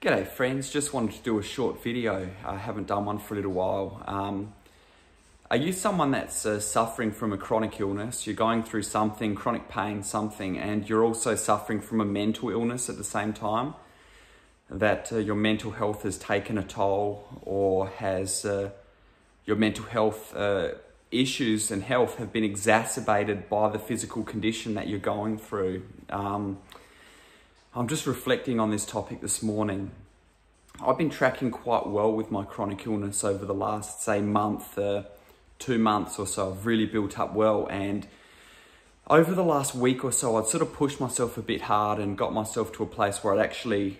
G'day friends, just wanted to do a short video. I haven't done one for a little while. Are you someone that's suffering from a chronic illness? You're going through something, chronic pain, something, and you're also suffering from a mental illness at the same time? That your mental health has taken a toll, or has your mental health issues and health have been exacerbated by the physical condition that you're going through? I'm just reflecting on this topic this morning. I've been tracking quite well with my chronic illness over the last, say, month, 2 months or so. I've really built up well, and over the last week or so, I'd sort of pushed myself a bit hard and got myself to a place where I'd actually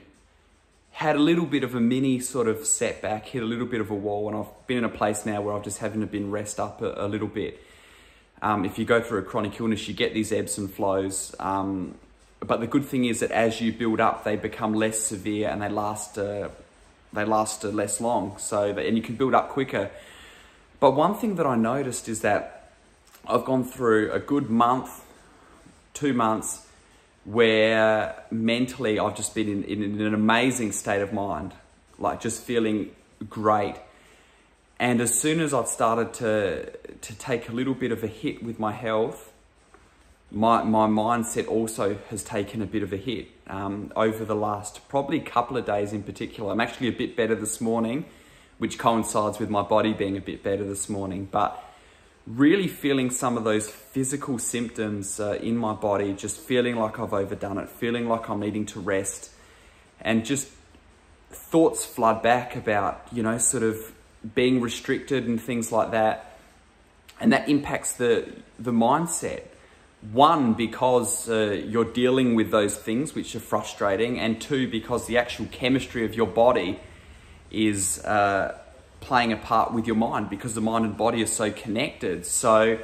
had a little bit of a mini sort of setback, hit a little bit of a wall, and I've been in a place now where I've just having to been rest up a little bit. If you go through a chronic illness, you get these ebbs and flows. But the good thing is that as you build up, they become less severe and they last less long. And you can build up quicker. But one thing that I noticed is that I've gone through a good month, 2 months, where mentally I've just been in an amazing state of mind, like just feeling great. And as soon as I've started to take a little bit of a hit with my health, my mindset also has taken a bit of a hit over the last probably couple of days in particular. I'm actually a bit better this morning, which coincides with my body being a bit better this morning, but really feeling some of those physical symptoms in my body, just feeling like I've overdone it, feeling like I'm needing to rest, and just thoughts flood back about, you know, sort of being restricted and things like that. And that impacts the mindset. One, because you're dealing with those things which are frustrating, and two, because the actual chemistry of your body is playing a part with your mind, because the mind and body are so connected. So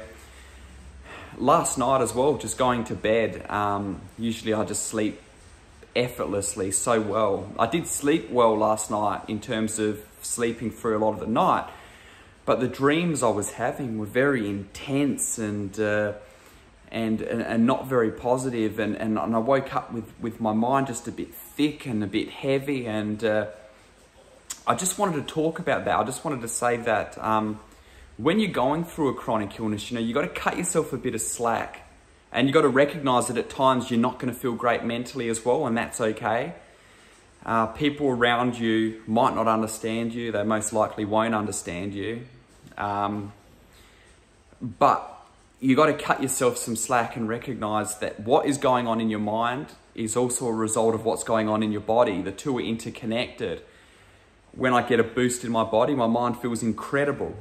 last night as well, just going to bed, usually I just sleep effortlessly so well. I did sleep well last night in terms of sleeping through a lot of the night, but the dreams I was having were very intense and not very positive, and I woke up with my mind just a bit thick and a bit heavy, and I just wanted to talk about that. I just wanted to say that when you're going through a chronic illness, you know, you got to cut yourself a bit of slack, and you got to recognize that at times you're not going to feel great mentally as well, and that's okay. People around you might not understand you. They most likely won't understand you. But you got to cut yourself some slack and recognize that what is going on in your mind is also a result of what's going on in your body. The two are interconnected. When I get a boost in my body, my mind feels incredible.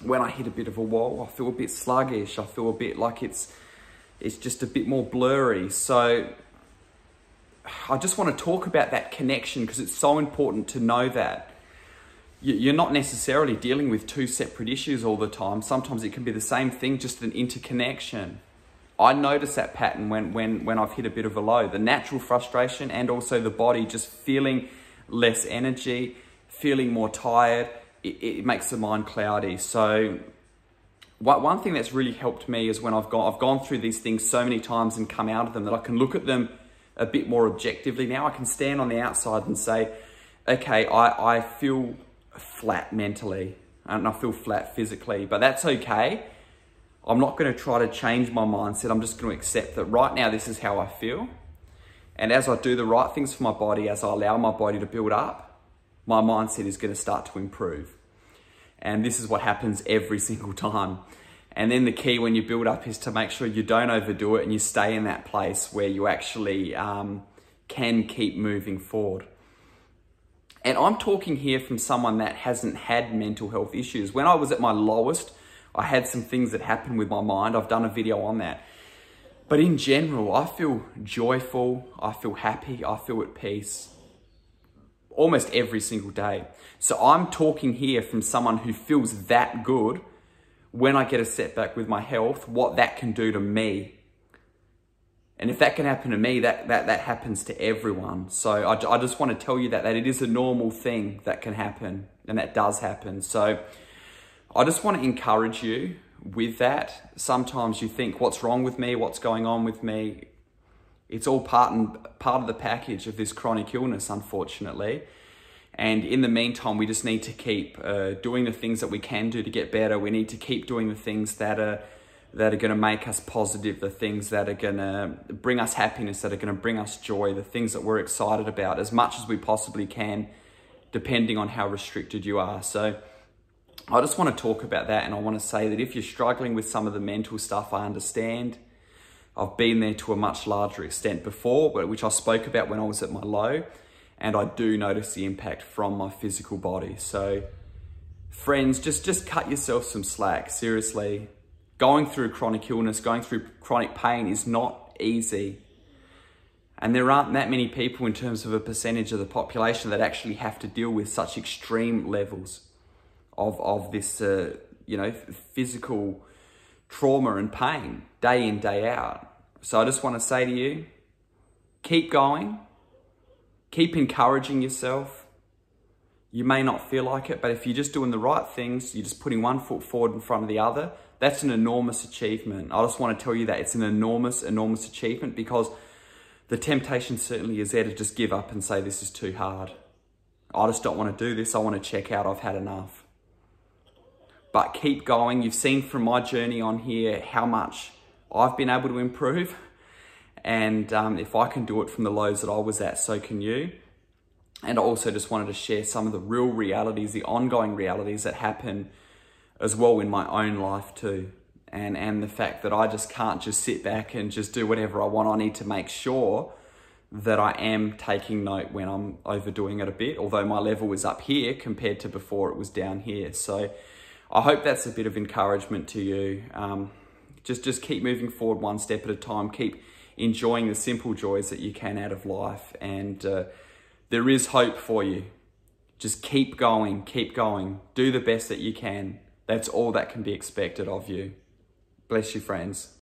When I hit a bit of a wall, I feel a bit sluggish. I feel a bit like it's just a bit more blurry. So I just want to talk about that connection, because it's so important to know that. You're not necessarily dealing with two separate issues all the time. Sometimes it can be the same thing, just an interconnection. I notice that pattern when I've hit a bit of a low. The natural frustration and also the body just feeling less energy, feeling more tired. It makes the mind cloudy. So one thing that's really helped me is when I've gone through these things so many times and come out of them, that I can look at them a bit more objectively now. I can stand on the outside and say, okay, I feel flat mentally and I feel flat physically, but that's okay. I'm not going to try to change my mindset. I'm just going to accept that right now this is how I feel. And as I do the right things for my body, as I allow my body to build up, my mindset is going to start to improve. And this is what happens every single time. And then the key when you build up is to make sure you don't overdo it and you stay in that place where you actually can keep moving forward. And I'm talking here from someone that hasn't had mental health issues. When I was at my lowest, I had some things that happened with my mind. I've done a video on that. But in general, I feel joyful, I feel happy, I feel at peace almost every single day. So I'm talking here from someone who feels that good when I get a setback with my health, what that can do to me. And if that can happen to me, that happens to everyone. So I just want to tell you that it is a normal thing that can happen, and that does happen. So I just want to encourage you with that. Sometimes you think, what's wrong with me? What's going on with me? It's all part of the package of this chronic illness, unfortunately. And in the meantime, we just need to keep doing the things that we can do to get better. We need to keep doing the things that are going to make us positive, the things that are going to bring us happiness, that are going to bring us joy, the things that we're excited about as much as we possibly can, depending on how restricted you are. So I just want to talk about that, and I want to say that if you're struggling with some of the mental stuff, I understand. I've been there to a much larger extent before, which I spoke about when I was at my low, and I do notice the impact from my physical body. So friends, just cut yourself some slack, seriously. Going through chronic illness, going through chronic pain is not easy. And there aren't that many people in terms of a percentage of the population that actually have to deal with such extreme levels of this, physical trauma and pain day in, day out. So I just want to say to you, keep going, keep encouraging yourself. You may not feel like it, but if you're just doing the right things, you're just putting one foot forward in front of the other, that's an enormous achievement. I just want to tell you that it's an enormous, enormous achievement, because the temptation certainly is there to just give up and say, this is too hard. I just don't want to do this. I want to check out. I've had enough. But keep going. You've seen from my journey on here how much I've been able to improve. And if I can do it from the lows that I was at, so can you. And I also just wanted to share some of the real realities, the ongoing realities that happen as well in my own life too. And the fact that I just can't just sit back and just do whatever I want. I need to make sure that I am taking note when I'm overdoing it a bit, although my level is up here compared to before it was down here. So I hope that's a bit of encouragement to you. Just keep moving forward one step at a time. Keep enjoying the simple joys that you can out of life. And there is hope for you. Just keep going, keep going. Do the best that you can. That's all that can be expected of you. Bless you, friends.